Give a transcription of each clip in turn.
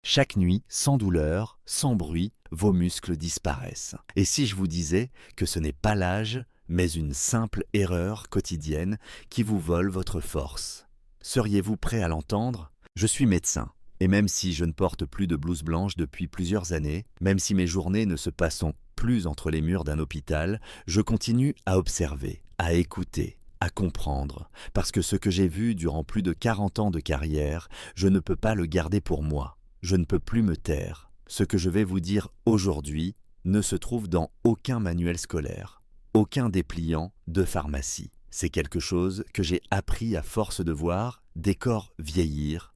Chaque nuit, sans douleur, sans bruit, vos muscles disparaissent. Et si je vous disais que ce n'est pas l'âge, mais une simple erreur quotidienne qui vous vole votre force? Seriez-vous prêt à l'entendre? Je suis médecin. Et même si je ne porte plus de blouse blanche depuis plusieurs années, même si mes journées ne se passent plus entre les murs d'un hôpital, je continue à observer, à écouter, à comprendre, parce que ce que j'ai vu durant plus de 40 ans de carrière, je ne peux pas le garder pour moi. Je ne peux plus me taire. Ce que je vais vous dire aujourd'hui ne se trouve dans aucun manuel scolaire, aucun dépliant de pharmacie. C'est quelque chose que j'ai appris à force de voir des corps vieillir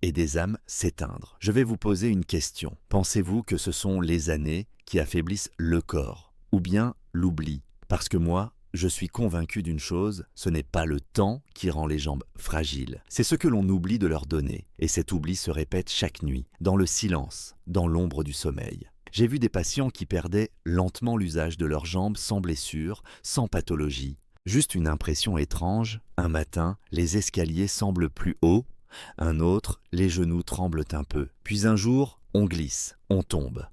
et des âmes s'éteindre. Je vais vous poser une question. Pensez-vous que ce sont les années qui affaiblissent le corps, ou bien l'oubli? Parce que moi, je suis convaincu d'une chose, ce n'est pas le temps qui rend les jambes fragiles, c'est ce que l'on oublie de leur donner. Et cet oubli se répète chaque nuit, dans le silence, dans l'ombre du sommeil. J'ai vu des patients qui perdaient lentement l'usage de leurs jambes sans blessure, sans pathologie. Juste une impression étrange, un matin, les escaliers semblent plus hauts, un autre, les genoux tremblent un peu. Puis un jour, on glisse, on tombe.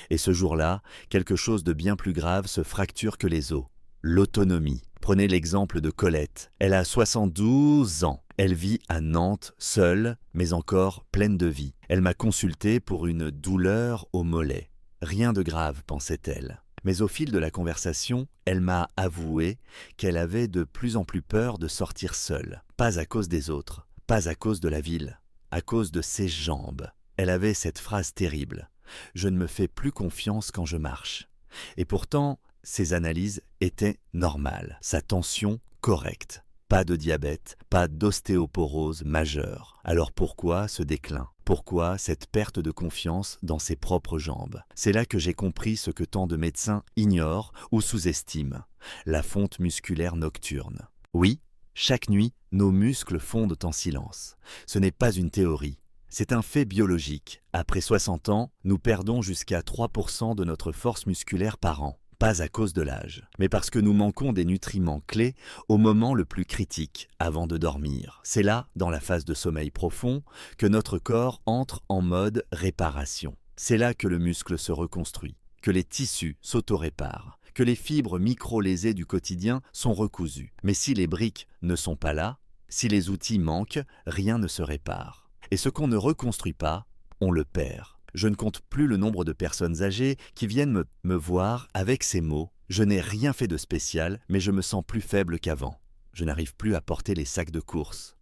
Et ce jour-là, quelque chose de bien plus grave se fracture que les os. L'autonomie. Prenez l'exemple de Colette. Elle a 72 ans. Elle vit à Nantes, seule, mais encore pleine de vie. Elle m'a consulté pour une douleur au mollet. Rien de grave, pensait-elle. Mais au fil de la conversation, elle m'a avoué qu'elle avait de plus en plus peur de sortir seule. Pas à cause des autres, pas à cause de la ville, à cause de ses jambes. Elle avait cette phrase terrible. « Je ne me fais plus confiance quand je marche ». Et pourtant, ses analyses étaient normales, sa tension correcte. Pas de diabète, pas d'ostéoporose majeure. Alors pourquoi ce déclin? Pourquoi cette perte de confiance dans ses propres jambes? C'est là que j'ai compris ce que tant de médecins ignorent ou sous-estiment, la fonte musculaire nocturne. Oui, chaque nuit, nos muscles fondent en silence. Ce n'est pas une théorie, c'est un fait biologique. Après 60 ans, nous perdons jusqu'à 3% de notre force musculaire par an. Pas à cause de l'âge, mais parce que nous manquons des nutriments clés au moment le plus critique, avant de dormir. C'est là, dans la phase de sommeil profond, que notre corps entre en mode réparation. C'est là que le muscle se reconstruit, que les tissus s'auto-réparent, que les fibres micro-lésées du quotidien sont recousues. Mais si les briques ne sont pas là, si les outils manquent, rien ne se répare. Et ce qu'on ne reconstruit pas, on le perd. Je ne compte plus le nombre de personnes âgées qui viennent me voir avec ces mots « Je n'ai rien fait de spécial, mais je me sens plus faible qu'avant. Je n'arrive plus à porter les sacs de course.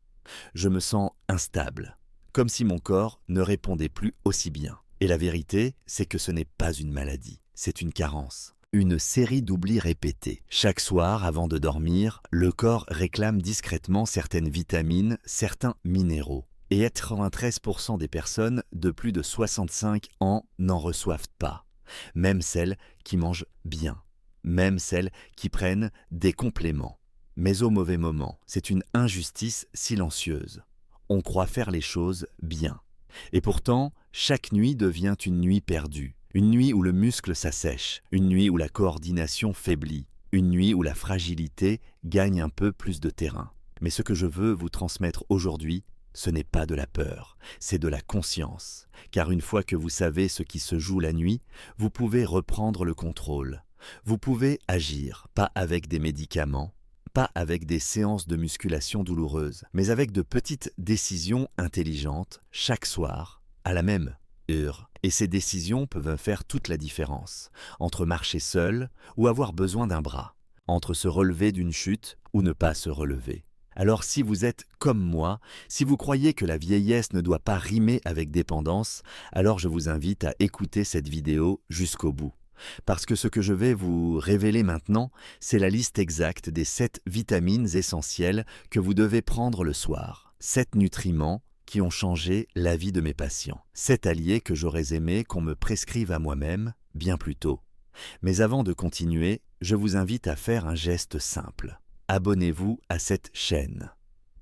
Je me sens instable, comme si mon corps ne répondait plus aussi bien. » Et la vérité, c'est que ce n'est pas une maladie, c'est une carence. Une série d'oublis répétés. Chaque soir, avant de dormir, le corps réclame discrètement certaines vitamines, certains minéraux. Et 93% des personnes de plus de 65 ans n'en reçoivent pas. Même celles qui mangent bien. Même celles qui prennent des compléments. Mais au mauvais moment, c'est une injustice silencieuse. On croit faire les choses bien. Et pourtant, chaque nuit devient une nuit perdue. Une nuit où le muscle s'assèche. Une nuit où la coordination faiblit. Une nuit où la fragilité gagne un peu plus de terrain. Mais ce que je veux vous transmettre aujourd'hui, ce n'est pas de la peur, c'est de la conscience. Car une fois que vous savez ce qui se joue la nuit, vous pouvez reprendre le contrôle. Vous pouvez agir, pas avec des médicaments, pas avec des séances de musculation douloureuses, mais avec de petites décisions intelligentes, chaque soir, à la même heure. Et ces décisions peuvent faire toute la différence, entre marcher seul ou avoir besoin d'un bras, entre se relever d'une chute ou ne pas se relever. Alors si vous êtes comme moi, si vous croyez que la vieillesse ne doit pas rimer avec dépendance, alors je vous invite à écouter cette vidéo jusqu'au bout. Parce que ce que je vais vous révéler maintenant, c'est la liste exacte des 7 vitamines essentielles que vous devez prendre le soir. 7 nutriments qui ont changé la vie de mes patients. 7 alliés que j'aurais aimé qu'on me prescrive à moi-même bien plus tôt. Mais avant de continuer, je vous invite à faire un geste simple. Abonnez-vous à cette chaîne.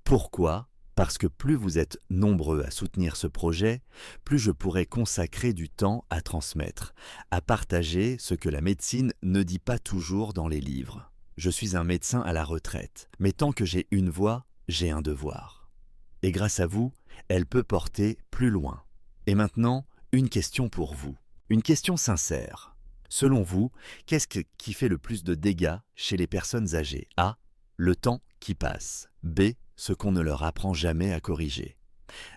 Pourquoi? Parce que plus vous êtes nombreux à soutenir ce projet, plus je pourrai consacrer du temps à transmettre, à partager ce que la médecine ne dit pas toujours dans les livres. Je suis un médecin à la retraite, mais tant que j'ai une voix, j'ai un devoir. Et grâce à vous, elle peut porter plus loin. Et maintenant, une question pour vous. Une question sincère. Selon vous, qui fait le plus de dégâts chez les personnes âgées? A. Le temps qui passe. B. Ce qu'on ne leur apprend jamais à corriger.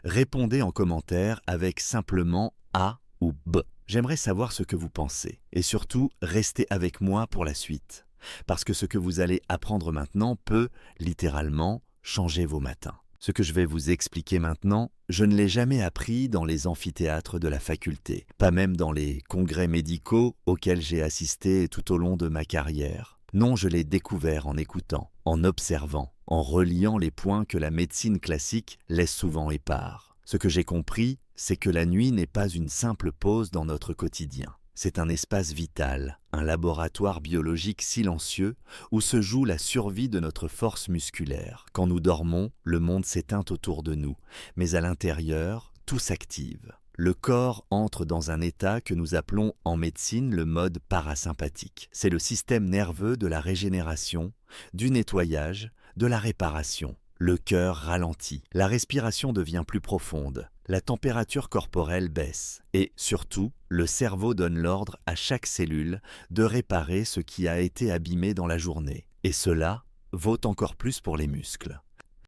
Répondez en commentaire avec simplement A ou B. J'aimerais savoir ce que vous pensez. Et surtout, restez avec moi pour la suite. Parce que ce que vous allez apprendre maintenant peut, littéralement, changer vos matins. Ce que je vais vous expliquer maintenant, je ne l'ai jamais appris dans les amphithéâtres de la faculté, pas même dans les congrès médicaux auxquels j'ai assisté tout au long de ma carrière. Non, je l'ai découvert en écoutant, en observant, en reliant les points que la médecine classique laisse souvent épars. Ce que j'ai compris, c'est que la nuit n'est pas une simple pause dans notre quotidien. C'est un espace vital, un laboratoire biologique silencieux où se joue la survie de notre force musculaire. Quand nous dormons, le monde s'éteint autour de nous, mais à l'intérieur, tout s'active. Le corps entre dans un état que nous appelons en médecine le mode parasympathique. C'est le système nerveux de la régénération, du nettoyage, de la réparation. Le cœur ralentit, la respiration devient plus profonde, la température corporelle baisse et, surtout, le cerveau donne l'ordre à chaque cellule de réparer ce qui a été abîmé dans la journée. Et cela vaut encore plus pour les muscles.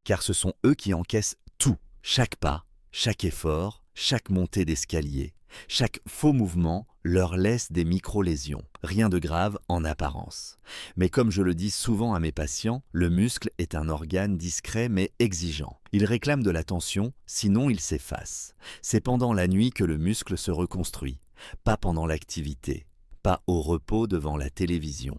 Car ce sont eux qui encaissent tout, chaque pas, chaque effort, chaque montée d'escalier, chaque faux mouvement leur laisse des micro-lésions. Rien de grave en apparence. Mais comme je le dis souvent à mes patients, le muscle est un organe discret mais exigeant. Il réclame de l'attention, sinon il s'efface. C'est pendant la nuit que le muscle se reconstruit, pas pendant l'activité, pas au repos devant la télévision,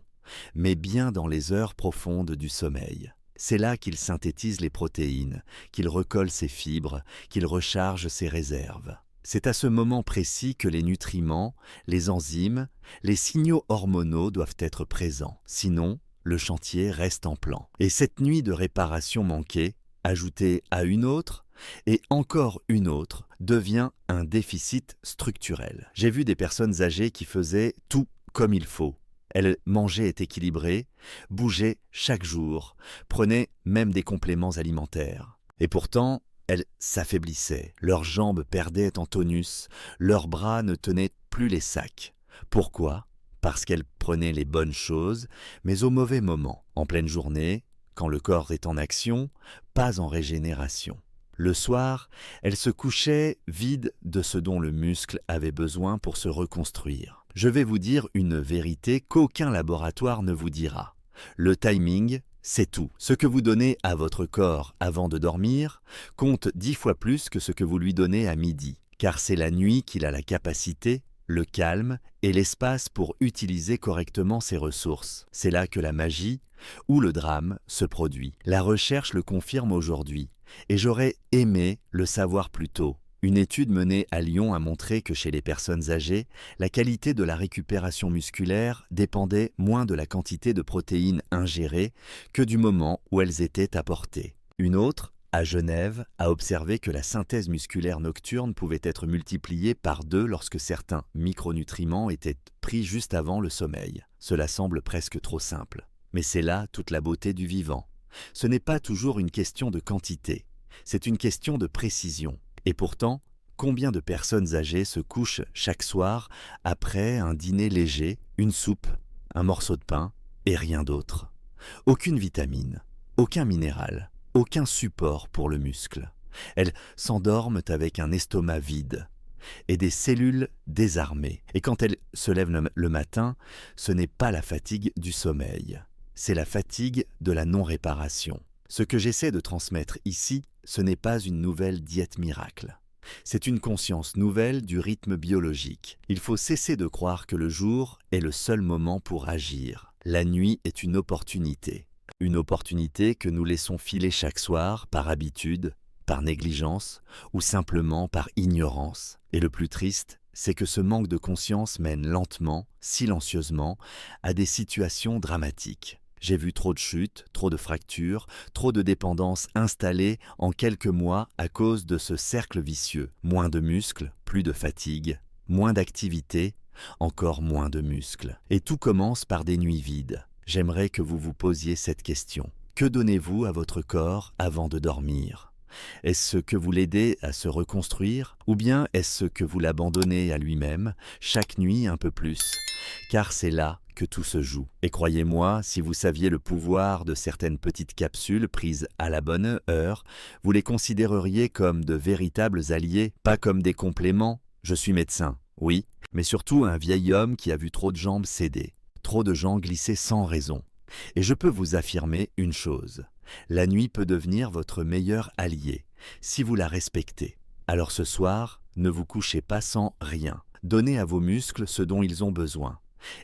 mais bien dans les heures profondes du sommeil. C'est là qu'il synthétise les protéines, qu'il recolle ses fibres, qu'il recharge ses réserves. C'est à ce moment précis que les nutriments, les enzymes, les signaux hormonaux doivent être présents. Sinon, le chantier reste en plan. Et cette nuit de réparation manquée, ajoutée à une autre, et encore une autre, devient un déficit structurel. J'ai vu des personnes âgées qui faisaient tout comme il faut. Elles mangeaient équilibré, bougeaient chaque jour, prenaient même des compléments alimentaires. Et pourtant, elles s'affaiblissaient, leurs jambes perdaient en tonus, leurs bras ne tenaient plus les sacs. Pourquoi? Parce qu'elles prenaient les bonnes choses, mais au mauvais moment, en pleine journée, quand le corps est en action, pas en régénération. Le soir, elles se couchaient vides de ce dont le muscle avait besoin pour se reconstruire. Je vais vous dire une vérité qu'aucun laboratoire ne vous dira. Le timing, c'est tout. Ce que vous donnez à votre corps avant de dormir compte 10 fois plus que ce que vous lui donnez à midi, car c'est la nuit qu'il a la capacité, le calme et l'espace pour utiliser correctement ses ressources. C'est là que la magie ou le drame se produit. La recherche le confirme aujourd'hui, et j'aurais aimé le savoir plus tôt. Une étude menée à Lyon a montré que chez les personnes âgées, la qualité de la récupération musculaire dépendait moins de la quantité de protéines ingérées que du moment où elles étaient apportées. Une autre, à Genève, a observé que la synthèse musculaire nocturne pouvait être multipliée par 2 lorsque certains micronutriments étaient pris juste avant le sommeil. Cela semble presque trop simple. Mais c'est là toute la beauté du vivant. Ce n'est pas toujours une question de quantité, c'est une question de précision. Et pourtant, combien de personnes âgées se couchent chaque soir après un dîner léger, une soupe, un morceau de pain et rien d'autre? Aucune vitamine, aucun minéral, aucun support pour le muscle. Elles s'endorment avec un estomac vide et des cellules désarmées. Et quand elles se lèvent le matin, ce n'est pas la fatigue du sommeil, c'est la fatigue de la non-réparation. Ce que j'essaie de transmettre ici, ce n'est pas une nouvelle diète miracle. C'est une conscience nouvelle du rythme biologique. Il faut cesser de croire que le jour est le seul moment pour agir. La nuit est une opportunité. Une opportunité que nous laissons filer chaque soir par habitude, par négligence ou simplement par ignorance. Et le plus triste, c'est que ce manque de conscience mène lentement, silencieusement, à des situations dramatiques. J'ai vu trop de chutes, trop de fractures, trop de dépendances installées en quelques mois à cause de ce cercle vicieux. Moins de muscles, plus de fatigue, moins d'activité, encore moins de muscles. Et tout commence par des nuits vides. J'aimerais que vous vous posiez cette question. Que donnez-vous à votre corps avant de dormir? Est-ce que vous l'aidez à se reconstruire ou bien est-ce que vous l'abandonnez à lui-même, chaque nuit un peu plus? Car c'est là que tout se joue. Et croyez-moi, si vous saviez le pouvoir de certaines petites capsules prises à la bonne heure, vous les considéreriez comme de véritables alliés, pas comme des compléments. Je suis médecin, oui, mais surtout un vieil homme qui a vu trop de jambes céder, trop de gens glisser sans raison. Et je peux vous affirmer une chose, la nuit peut devenir votre meilleur allié, si vous la respectez. Alors ce soir, ne vous couchez pas sans rien. Donnez à vos muscles ce dont ils ont besoin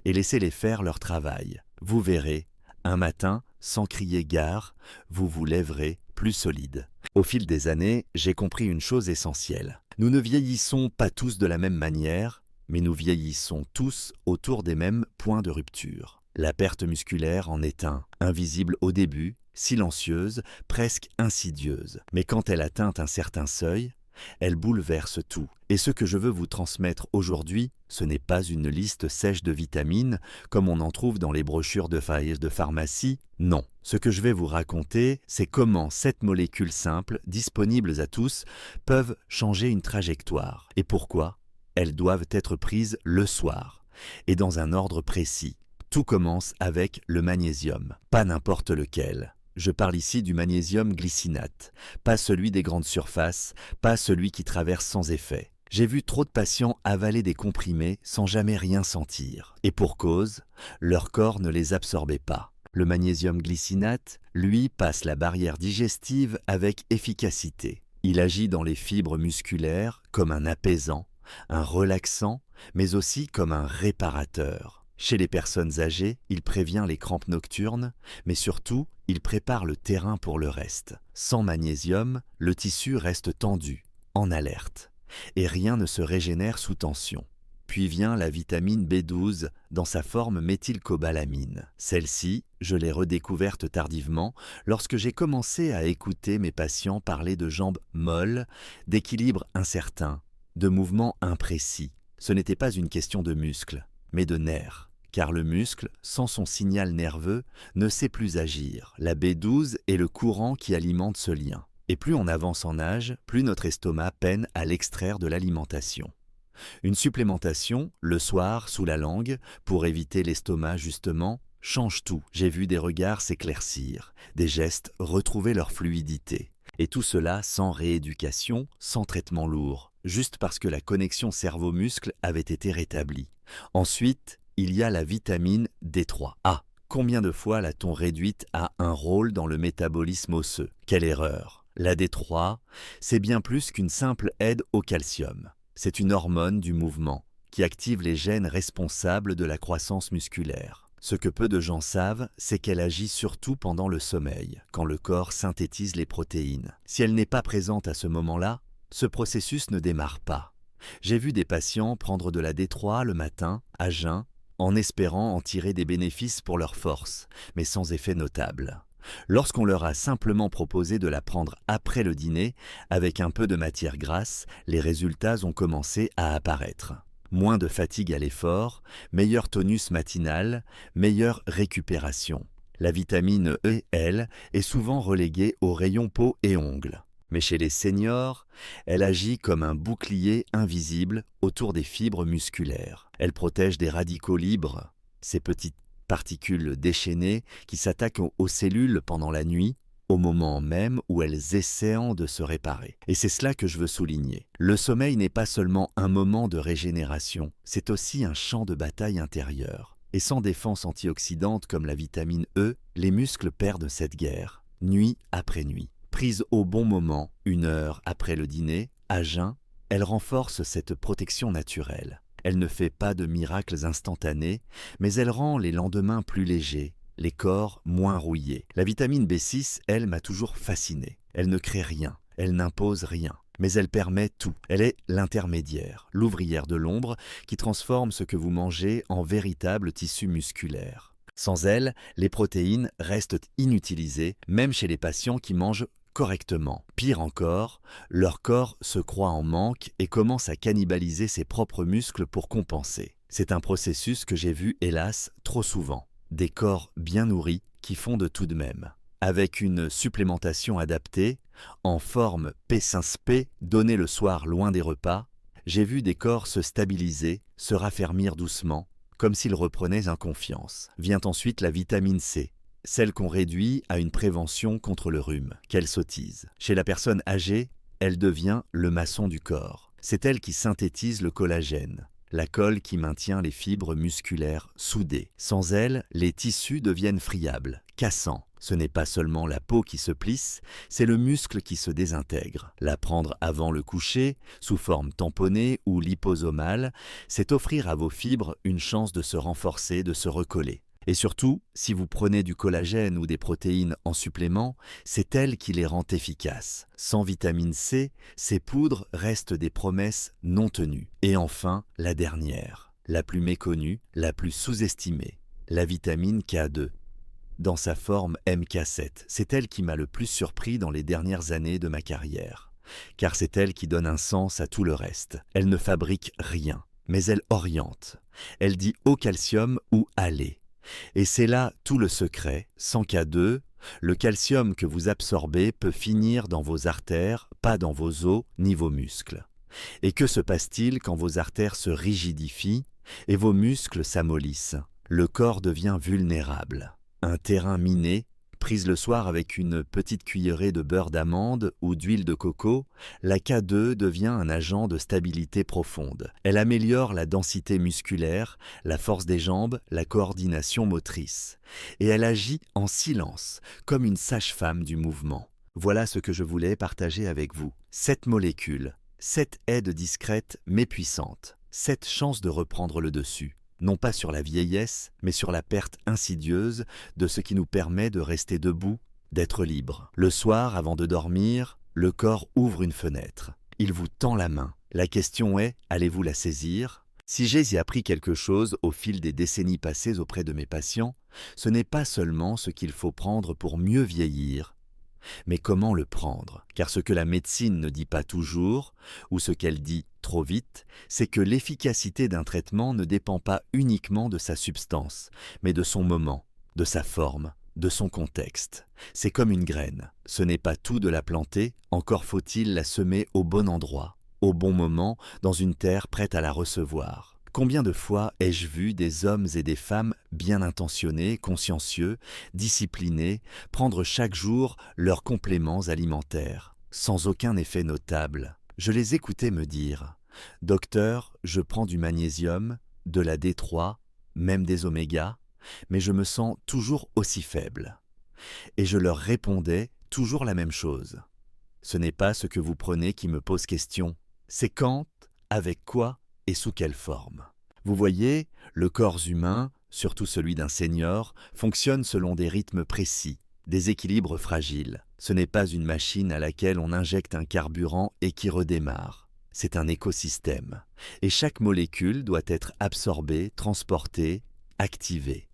et laissez-les faire leur travail. Vous verrez, un matin, sans crier gare, vous vous lèverez plus solide. Au fil des années, j'ai compris une chose essentielle. Nous ne vieillissons pas tous de la même manière, mais nous vieillissons tous autour des mêmes points de rupture. La perte musculaire en est un, invisible au début, silencieuse, presque insidieuse. Mais quand elle atteint un certain seuil, elle bouleverse tout. Et ce que je veux vous transmettre aujourd'hui, ce n'est pas une liste sèche de vitamines, comme on en trouve dans les brochures de pharmacie. Non. Ce que je vais vous raconter, c'est comment 7 molécules simples, disponibles à tous, peuvent changer une trajectoire. Et pourquoi? Elles doivent être prises le soir, et dans un ordre précis. Tout commence avec le magnésium, pas n'importe lequel. Je parle ici du magnésium glycinate, pas celui des grandes surfaces, pas celui qui traverse sans effet. J'ai vu trop de patients avaler des comprimés sans jamais rien sentir. Et pour cause, leur corps ne les absorbait pas. Le magnésium glycinate, lui, passe la barrière digestive avec efficacité. Il agit dans les fibres musculaires comme un apaisant, un relaxant, mais aussi comme un réparateur. Chez les personnes âgées, il prévient les crampes nocturnes, mais surtout, il prépare le terrain pour le reste. Sans magnésium, le tissu reste tendu, en alerte, et rien ne se régénère sous tension. Puis vient la vitamine B12 dans sa forme méthylcobalamine. Celle-ci, je l'ai redécouverte tardivement lorsque j'ai commencé à écouter mes patients parler de jambes molles, d'équilibre incertain, de mouvements imprécis. Ce n'était pas une question de muscles, mais de nerfs. Car le muscle, sans son signal nerveux, ne sait plus agir. La B12 est le courant qui alimente ce lien. Et plus on avance en âge, plus notre estomac peine à l'extraire de l'alimentation. Une supplémentation, le soir, sous la langue, pour éviter l'estomac justement, change tout. J'ai vu des regards s'éclaircir, des gestes retrouver leur fluidité. Et tout cela sans rééducation, sans traitement lourd, juste parce que la connexion cerveau-muscle avait été rétablie. Ensuite, il y a la vitamine D3. Ah, combien de fois l'a-t-on réduite à un rôle dans le métabolisme osseux? Quelle erreur! La D3, c'est bien plus qu'une simple aide au calcium. C'est une hormone du mouvement qui active les gènes responsables de la croissance musculaire. Ce que peu de gens savent, c'est qu'elle agit surtout pendant le sommeil, quand le corps synthétise les protéines. Si elle n'est pas présente à ce moment-là, ce processus ne démarre pas. J'ai vu des patients prendre de la D3 le matin, à jeun, en espérant en tirer des bénéfices pour leur force, mais sans effet notable. Lorsqu'on leur a simplement proposé de la prendre après le dîner, avec un peu de matière grasse, les résultats ont commencé à apparaître. Moins de fatigue à l'effort, meilleur tonus matinal, meilleure récupération. La vitamine E, elle, est souvent reléguée au rayon peau et ongles. Mais chez les seniors, elle agit comme un bouclier invisible autour des fibres musculaires. Elle protège des radicaux libres, ces petites particules déchaînées qui s'attaquent aux cellules pendant la nuit, au moment même où elles essaient de se réparer. Et c'est cela que je veux souligner. Le sommeil n'est pas seulement un moment de régénération, c'est aussi un champ de bataille intérieur. Et sans défense antioxydante comme la vitamine E, les muscles perdent cette guerre, nuit après nuit. Prise au bon moment, 1 heure après le dîner, à jeun, elle renforce cette protection naturelle. Elle ne fait pas de miracles instantanés, mais elle rend les lendemains plus légers, les corps moins rouillés. La vitamine B6, elle, m'a toujours fasciné. Elle ne crée rien, elle n'impose rien, mais elle permet tout. Elle est l'intermédiaire, l'ouvrière de l'ombre qui transforme ce que vous mangez en véritable tissu musculaire. Sans elle, les protéines restent inutilisées, même chez les patients qui mangent correctement. Pire encore, leur corps se croit en manque et commence à cannibaliser ses propres muscles pour compenser. C'est un processus que j'ai vu, hélas, trop souvent. Des corps bien nourris qui fondent tout de même. Avec une supplémentation adaptée, en forme P5P, donnée le soir loin des repas, j'ai vu des corps se stabiliser, se raffermir doucement, comme s'ils reprenaient en confiance. Vient ensuite la vitamine C, celle qu'on réduit à une prévention contre le rhume. Quelle sottise! Chez la personne âgée, elle devient le maçon du corps. C'est elle qui synthétise le collagène, la colle qui maintient les fibres musculaires soudées. Sans elle, les tissus deviennent friables, cassants. Ce n'est pas seulement la peau qui se plisse, c'est le muscle qui se désintègre. La prendre avant le coucher, sous forme tamponnée ou liposomale, c'est offrir à vos fibres une chance de se renforcer, de se recoller. Et surtout, si vous prenez du collagène ou des protéines en supplément, c'est elle qui les rend efficaces. Sans vitamine C, ces poudres restent des promesses non tenues. Et enfin, la dernière, la plus méconnue, la plus sous-estimée, la vitamine K2. Dans sa forme MK7, c'est elle qui m'a le plus surpris dans les dernières années de ma carrière. Car c'est elle qui donne un sens à tout le reste. Elle ne fabrique rien, mais elle oriente. Elle dit au calcium où aller. Et c'est là tout le secret. Sans K2, le calcium que vous absorbez peut finir dans vos artères, pas dans vos os ni vos muscles. Et que se passe-t-il quand vos artères se rigidifient et vos muscles s'amollissent? Le corps devient vulnérable. Un terrain miné, prise le soir avec une petite cuillerée de beurre d'amande ou d'huile de coco, la K2 devient un agent de stabilité profonde. Elle améliore la densité musculaire, la force des jambes, la coordination motrice. Et elle agit en silence, comme une sage-femme du mouvement. Voilà ce que je voulais partager avec vous. 7 molécules, 7 aides discrètes mais puissantes, 7 chances de reprendre le dessus. Non pas sur la vieillesse, mais sur la perte insidieuse de ce qui nous permet de rester debout, d'être libre. Le soir, avant de dormir, le corps ouvre une fenêtre. Il vous tend la main. La question est, allez-vous la saisir? Si j'ai appris quelque chose au fil des décennies passées auprès de mes patients, ce n'est pas seulement ce qu'il faut prendre pour mieux vieillir, mais comment le prendre? Car ce que la médecine ne dit pas toujours, ou ce qu'elle dit trop vite, c'est que l'efficacité d'un traitement ne dépend pas uniquement de sa substance, mais de son moment, de sa forme, de son contexte. C'est comme une graine. Ce n'est pas tout de la planter, encore faut-il la semer au bon endroit, au bon moment, dans une terre prête à la recevoir. Combien de fois ai-je vu des hommes et des femmes bien intentionnés, consciencieux, disciplinés, prendre chaque jour leurs compléments alimentaires, sans aucun effet notable. Je les écoutais me dire « Docteur, je prends du magnésium, de la D3, même des oméga, mais je me sens toujours aussi faible. » Et je leur répondais toujours la même chose. Ce n'est pas ce que vous prenez qui me pose question, c'est quand, avec quoi et sous quelle forme. Vous voyez, le corps humain, surtout celui d'un senior, fonctionne selon des rythmes précis, des équilibres fragiles. Ce n'est pas une machine à laquelle on injecte un carburant et qui redémarre. C'est un écosystème. Et chaque molécule doit être absorbée, transportée, activée.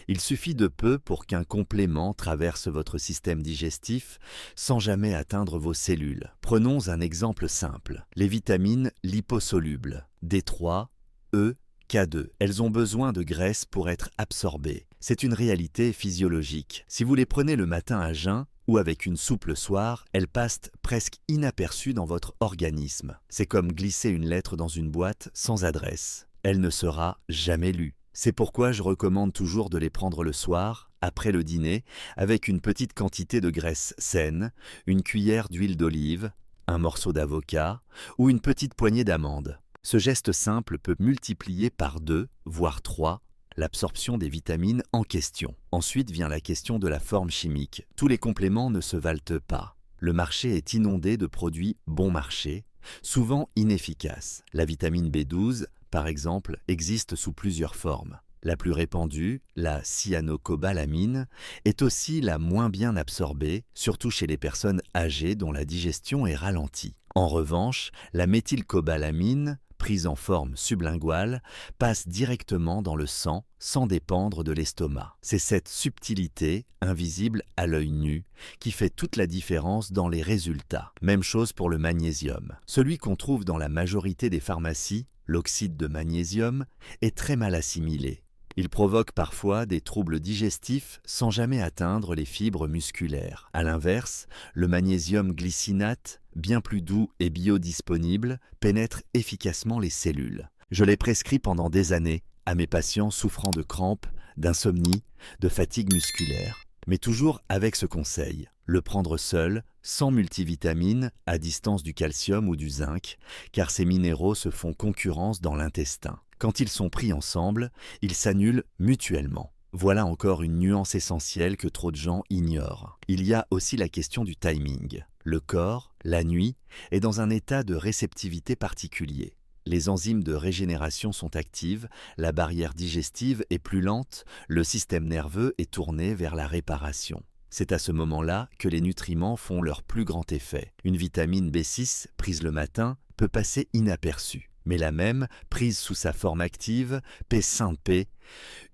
Il suffit de peu pour qu'un complément traverse votre système digestif sans jamais atteindre vos cellules. Prenons un exemple simple. Les vitamines liposolubles, D3, E, K2. Elles ont besoin de graisse pour être absorbées. C'est une réalité physiologique. Si vous les prenez le matin à jeun ou avec une soupe le soir, elles passent presque inaperçues dans votre organisme. C'est comme glisser une lettre dans une boîte sans adresse. Elle ne sera jamais lue. C'est pourquoi je recommande toujours de les prendre le soir, après le dîner, avec une petite quantité de graisse saine, une cuillère d'huile d'olive, un morceau d'avocat ou une petite poignée d'amandes. Ce geste simple peut multiplier par 2, voire 3, l'absorption des vitamines en question. Ensuite vient la question de la forme chimique. Tous les compléments ne se valent pas. Le marché est inondé de produits bon marché, souvent inefficaces. La vitamine B12, par exemple, existe sous plusieurs formes. La plus répandue, la cyanocobalamine, est aussi la moins bien absorbée, surtout chez les personnes âgées dont la digestion est ralentie. En revanche, la méthylcobalamine, prise en forme sublinguale, passe directement dans le sang sans dépendre de l'estomac. C'est cette subtilité, invisible à l'œil nu, qui fait toute la différence dans les résultats. Même chose pour le magnésium. Celui qu'on trouve dans la majorité des pharmacies, l'oxyde de magnésium, est très mal assimilé. Il provoque parfois des troubles digestifs sans jamais atteindre les fibres musculaires. À l'inverse, le magnésium glycinate, bien plus doux et biodisponible, pénètre efficacement les cellules. Je l'ai prescrit pendant des années à mes patients souffrant de crampes, d'insomnie, de fatigue musculaire. Mais toujours avec ce conseil, le prendre seul, sans multivitamines, à distance du calcium ou du zinc, car ces minéraux se font concurrence dans l'intestin. Quand ils sont pris ensemble, ils s'annulent mutuellement. Voilà encore une nuance essentielle que trop de gens ignorent. Il y a aussi la question du timing. Le corps, la nuit, est dans un état de réceptivité particulier. Les enzymes de régénération sont actives, la barrière digestive est plus lente, le système nerveux est tourné vers la réparation. C'est à ce moment-là que les nutriments font leur plus grand effet. Une vitamine B6 prise le matin peut passer inaperçue, mais la même, prise sous sa forme active, P5P,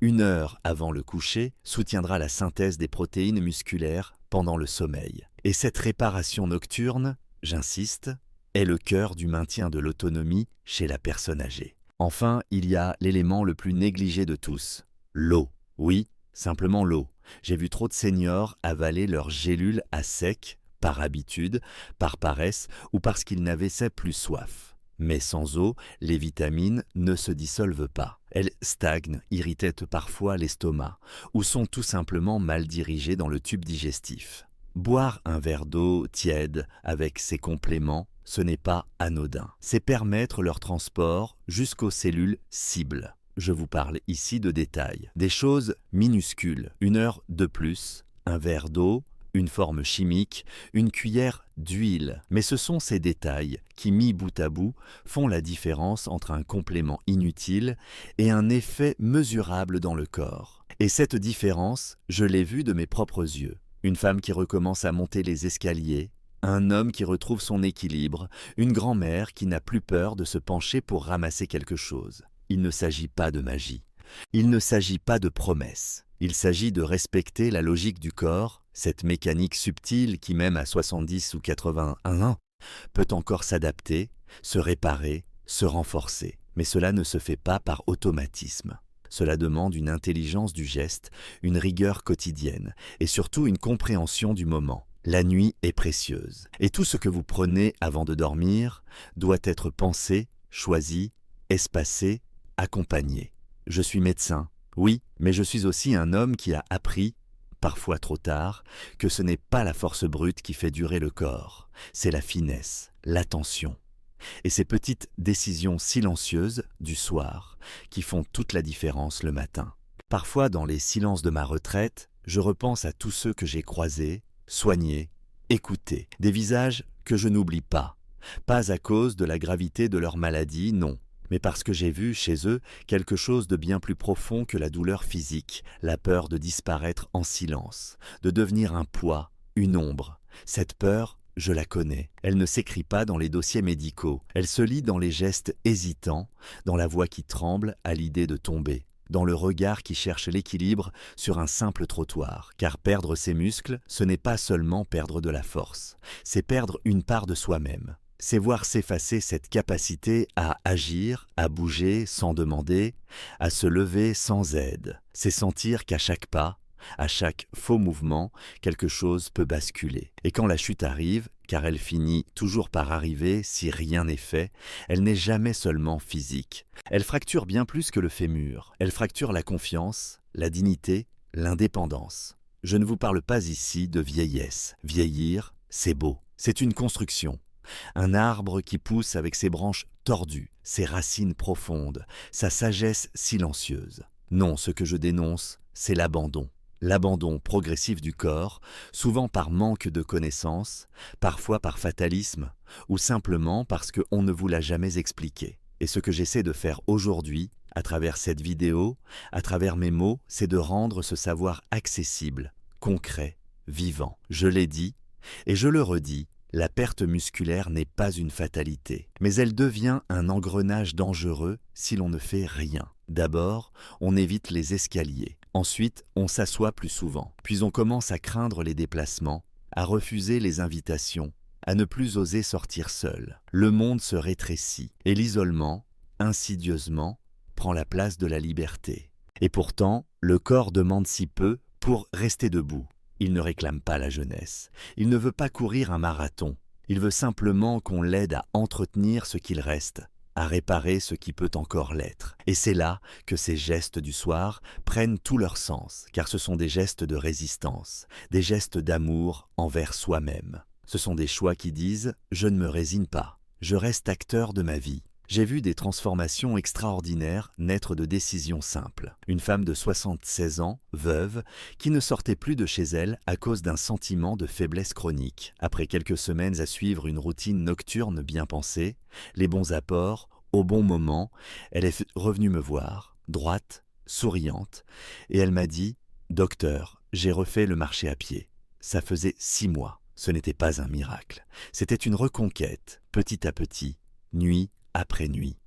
1 heure avant le coucher, soutiendra la synthèse des protéines musculaires pendant le sommeil. Et cette réparation nocturne, j'insiste, est le cœur du maintien de l'autonomie chez la personne âgée. Enfin, il y a l'élément le plus négligé de tous, l'eau. Oui, simplement l'eau. J'ai vu trop de seniors avaler leurs gélules à sec, par habitude, par paresse ou parce qu'ils n'avaient plus soif. Mais sans eau, les vitamines ne se dissolvent pas. Elles stagnent, irritent parfois l'estomac, ou sont tout simplement mal dirigées dans le tube digestif. Boire un verre d'eau tiède avec ses compléments, ce n'est pas anodin. C'est permettre leur transport jusqu'aux cellules cibles. Je vous parle ici de détails. Des choses minuscules. 1 heure de plus, un verre d'eau, une forme chimique, une cuillère d'huile. Mais ce sont ces détails qui, mis bout à bout, font la différence entre un complément inutile et un effet mesurable dans le corps. Et cette différence, je l'ai vue de mes propres yeux. Une femme qui recommence à monter les escaliers, un homme qui retrouve son équilibre, une grand-mère qui n'a plus peur de se pencher pour ramasser quelque chose. Il ne s'agit pas de magie. Il ne s'agit pas de promesses. Il s'agit de respecter la logique du corps, cette mécanique subtile qui, même à 70 ou 81 ans, peut encore s'adapter, se réparer, se renforcer. Mais cela ne se fait pas par automatisme. Cela demande une intelligence du geste, une rigueur quotidienne et surtout une compréhension du moment. La nuit est précieuse et tout ce que vous prenez avant de dormir doit être pensé, choisi, espacé, accompagné. Je suis médecin, oui, mais je suis aussi un homme qui a appris, parfois trop tard, que ce n'est pas la force brute qui fait durer le corps, c'est la finesse, l'attention. Et ces petites décisions silencieuses du soir qui font toute la différence le matin. Parfois, dans les silences de ma retraite, je repense à tous ceux que j'ai croisés, soignés, écoutés. Des visages que je n'oublie pas. Pas à cause de la gravité de leur maladie, non, mais parce que j'ai vu chez eux quelque chose de bien plus profond que la douleur physique, la peur de disparaître en silence, de devenir un poids, une ombre. Cette peur, je la connais. Elle ne s'écrit pas dans les dossiers médicaux. Elle se lit dans les gestes hésitants, dans la voix qui tremble à l'idée de tomber, dans le regard qui cherche l'équilibre sur un simple trottoir. Car perdre ses muscles, ce n'est pas seulement perdre de la force, c'est perdre une part de soi-même. C'est voir s'effacer cette capacité à agir, à bouger sans demander, à se lever sans aide. C'est sentir qu'à chaque pas, à chaque faux mouvement, quelque chose peut basculer. Et quand la chute arrive, car elle finit toujours par arriver si rien n'est fait, elle n'est jamais seulement physique. Elle fracture bien plus que le fémur. Elle fracture la confiance, la dignité, l'indépendance. Je ne vous parle pas ici de vieillesse. Vieillir, c'est beau. C'est une construction. Un arbre qui pousse avec ses branches tordues, ses racines profondes, sa sagesse silencieuse. Non, ce que je dénonce, c'est l'abandon. L'abandon progressif du corps, souvent par manque de connaissances, parfois par fatalisme, ou simplement parce qu'on ne vous l'a jamais expliqué. Et ce que j'essaie de faire aujourd'hui, à travers cette vidéo, à travers mes mots, c'est de rendre ce savoir accessible, concret, vivant. Je l'ai dit, et je le redis, la perte musculaire n'est pas une fatalité, mais elle devient un engrenage dangereux si l'on ne fait rien. D'abord, on évite les escaliers. Ensuite, on s'assoit plus souvent. Puis on commence à craindre les déplacements, à refuser les invitations, à ne plus oser sortir seul. Le monde se rétrécit et l'isolement, insidieusement, prend la place de la liberté. Et pourtant, le corps demande si peu pour rester debout. Il ne réclame pas la jeunesse. Il ne veut pas courir un marathon. Il veut simplement qu'on l'aide à entretenir ce qu'il reste, à réparer ce qui peut encore l'être. Et c'est là que ces gestes du soir prennent tout leur sens, car ce sont des gestes de résistance, des gestes d'amour envers soi-même. Ce sont des choix qui disent « je ne me résigne pas, je reste acteur de ma vie ». J'ai vu des transformations extraordinaires naître de décisions simples. Une femme de 76 ans, veuve, qui ne sortait plus de chez elle à cause d'un sentiment de faiblesse chronique. Après quelques semaines à suivre une routine nocturne bien pensée, les bons apports, au bon moment, elle est revenue me voir, droite, souriante, et elle m'a dit « Docteur, j'ai refait le marché à pied. Ça faisait 6 mois. Ce n'était pas un miracle. C'était une reconquête, petit à petit, nuit après nuit.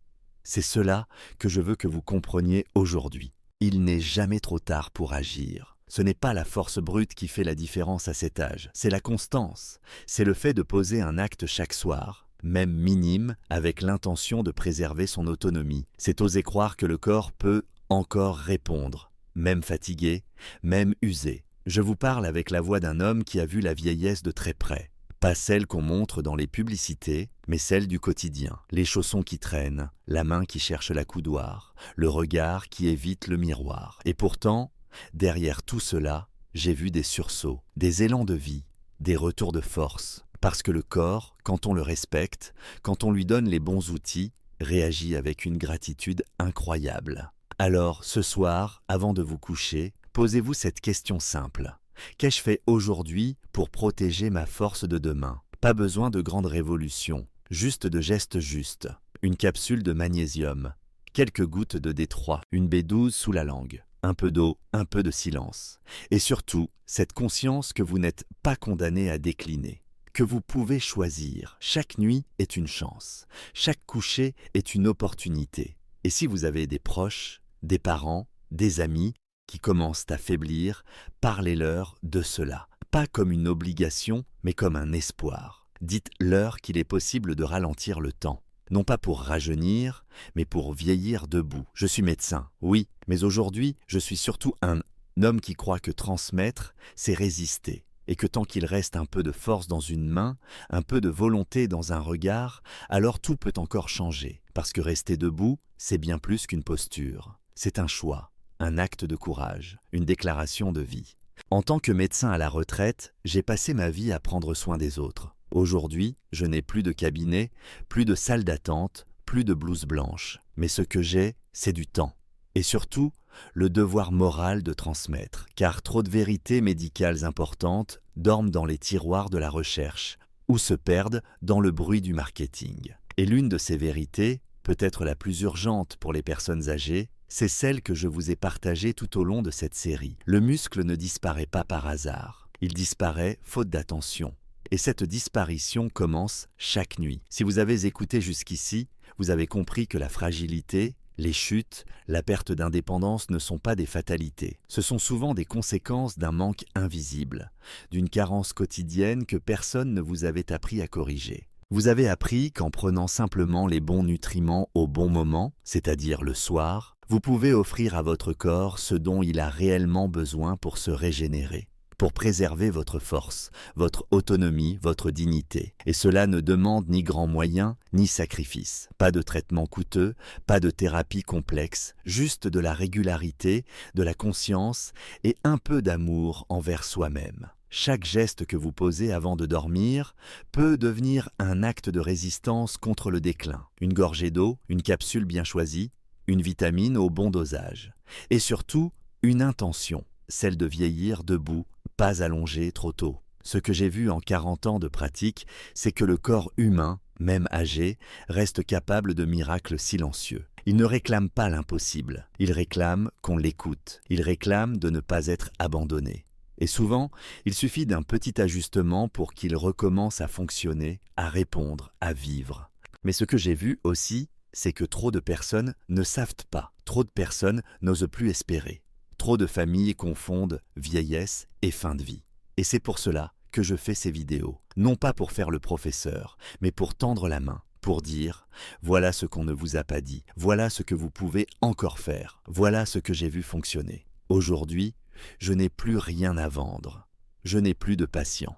C'est cela que je veux que vous compreniez aujourd'hui. Il n'est jamais trop tard pour agir. Ce n'est pas la force brute qui fait la différence à cet âge, c'est la constance. C'est le fait de poser un acte chaque soir, même minime, avec l'intention de préserver son autonomie. C'est oser croire que le corps peut encore répondre, même fatigué, même usé. Je vous parle avec la voix d'un homme qui a vu la vieillesse de très près. Pas celle qu'on montre dans les publicités, mais celle du quotidien. Les chaussons qui traînent, la main qui cherche la coudoir, le regard qui évite le miroir. Et pourtant, derrière tout cela, j'ai vu des sursauts, des élans de vie, des retours de force. Parce que le corps, quand on le respecte, quand on lui donne les bons outils, réagit avec une gratitude incroyable. Alors, ce soir, avant de vous coucher, posez-vous cette question simple. Qu'ai-je fait aujourd'hui pour protéger ma force de demain? Pas besoin de grandes révolutions, juste de gestes justes. Une capsule de magnésium, quelques gouttes de D3, une B12 sous la langue, un peu d'eau, un peu de silence. Et surtout, cette conscience que vous n'êtes pas condamné à décliner, que vous pouvez choisir. Chaque nuit est une chance, chaque coucher est une opportunité. Et si vous avez des proches, des parents, des amis, qui commencent à faiblir, parlez-leur de cela. Pas comme une obligation, mais comme un espoir. Dites-leur qu'il est possible de ralentir le temps. Non pas pour rajeunir, mais pour vieillir debout. Je suis médecin, oui, mais aujourd'hui, je suis surtout un homme qui croit que transmettre, c'est résister. Et que tant qu'il reste un peu de force dans une main, un peu de volonté dans un regard, alors tout peut encore changer. Parce que rester debout, c'est bien plus qu'une posture. C'est un choix. Un acte de courage, une déclaration de vie. En tant que médecin à la retraite, j'ai passé ma vie à prendre soin des autres. Aujourd'hui, je n'ai plus de cabinet, plus de salle d'attente, plus de blouse blanche. Mais ce que j'ai, c'est du temps. Et surtout, le devoir moral de transmettre. Car trop de vérités médicales importantes dorment dans les tiroirs de la recherche ou se perdent dans le bruit du marketing. Et l'une de ces vérités, peut-être la plus urgente pour les personnes âgées, c'est celle que je vous ai partagée tout au long de cette série. Le muscle ne disparaît pas par hasard. Il disparaît faute d'attention. Et cette disparition commence chaque nuit. Si vous avez écouté jusqu'ici, vous avez compris que la fragilité, les chutes, la perte d'indépendance ne sont pas des fatalités. Ce sont souvent des conséquences d'un manque invisible, d'une carence quotidienne que personne ne vous avait appris à corriger. Vous avez appris qu'en prenant simplement les bons nutriments au bon moment, c'est-à-dire le soir, vous pouvez offrir à votre corps ce dont il a réellement besoin pour se régénérer, pour préserver votre force, votre autonomie, votre dignité. Et cela ne demande ni grands moyens, ni sacrifices. Pas de traitement coûteux, pas de thérapie complexe, juste de la régularité, de la conscience et un peu d'amour envers soi-même. Chaque geste que vous posez avant de dormir peut devenir un acte de résistance contre le déclin. Une gorgée d'eau, une capsule bien choisie, une vitamine au bon dosage. Et surtout, une intention, celle de vieillir debout, pas allongé trop tôt. Ce que j'ai vu en 40 ans de pratique, c'est que le corps humain, même âgé, reste capable de miracles silencieux. Il ne réclame pas l'impossible, il réclame qu'on l'écoute, il réclame de ne pas être abandonné. Et souvent, il suffit d'un petit ajustement pour qu'il recommence à fonctionner, à répondre, à vivre. Mais ce que j'ai vu aussi, c'est que trop de personnes ne savent pas, trop de personnes n'osent plus espérer. Trop de familles confondent vieillesse et fin de vie. Et c'est pour cela que je fais ces vidéos. Non pas pour faire le professeur, mais pour tendre la main, pour dire « Voilà ce qu'on ne vous a pas dit, voilà ce que vous pouvez encore faire, voilà ce que j'ai vu fonctionner. Aujourd'hui, je n'ai plus rien à vendre, je n'ai plus de patients.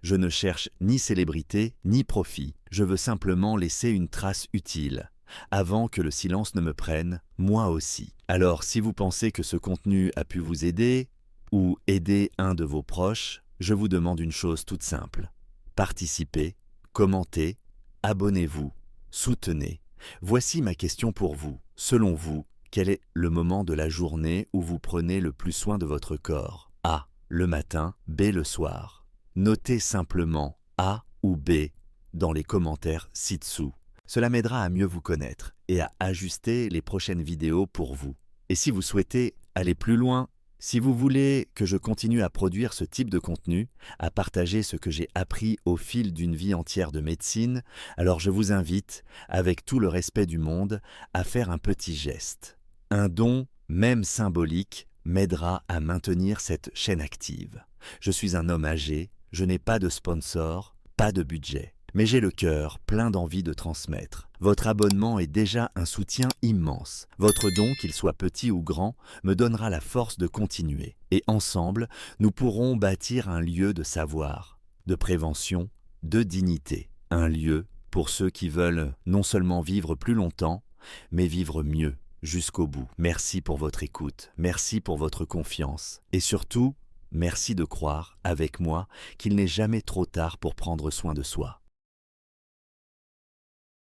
Je ne cherche ni célébrité ni profit, je veux simplement laisser une trace utile. Avant que le silence ne me prenne, moi aussi. Alors si vous pensez que ce contenu a pu vous aider, ou aider un de vos proches, je vous demande une chose toute simple. Participez, commentez, abonnez-vous, soutenez. Voici ma question pour vous. Selon vous, quel est le moment de la journée où vous prenez le plus soin de votre corps? A. Le matin, B. Le soir. Notez simplement A ou B dans les commentaires ci-dessous. Cela m'aidera à mieux vous connaître et à ajuster les prochaines vidéos pour vous. Et si vous souhaitez aller plus loin, si vous voulez que je continue à produire ce type de contenu, à partager ce que j'ai appris au fil d'une vie entière de médecine, alors je vous invite, avec tout le respect du monde, à faire un petit geste. Un don, même symbolique, m'aidera à maintenir cette chaîne active. Je suis un homme âgé, je n'ai pas de sponsor, pas de budget. Mais j'ai le cœur plein d'envie de transmettre. Votre abonnement est déjà un soutien immense. Votre don, qu'il soit petit ou grand, me donnera la force de continuer. Et ensemble, nous pourrons bâtir un lieu de savoir, de prévention, de dignité. Un lieu pour ceux qui veulent non seulement vivre plus longtemps, mais vivre mieux jusqu'au bout. Merci pour votre écoute, merci pour votre confiance. Et surtout, merci de croire, avec moi, qu'il n'est jamais trop tard pour prendre soin de soi.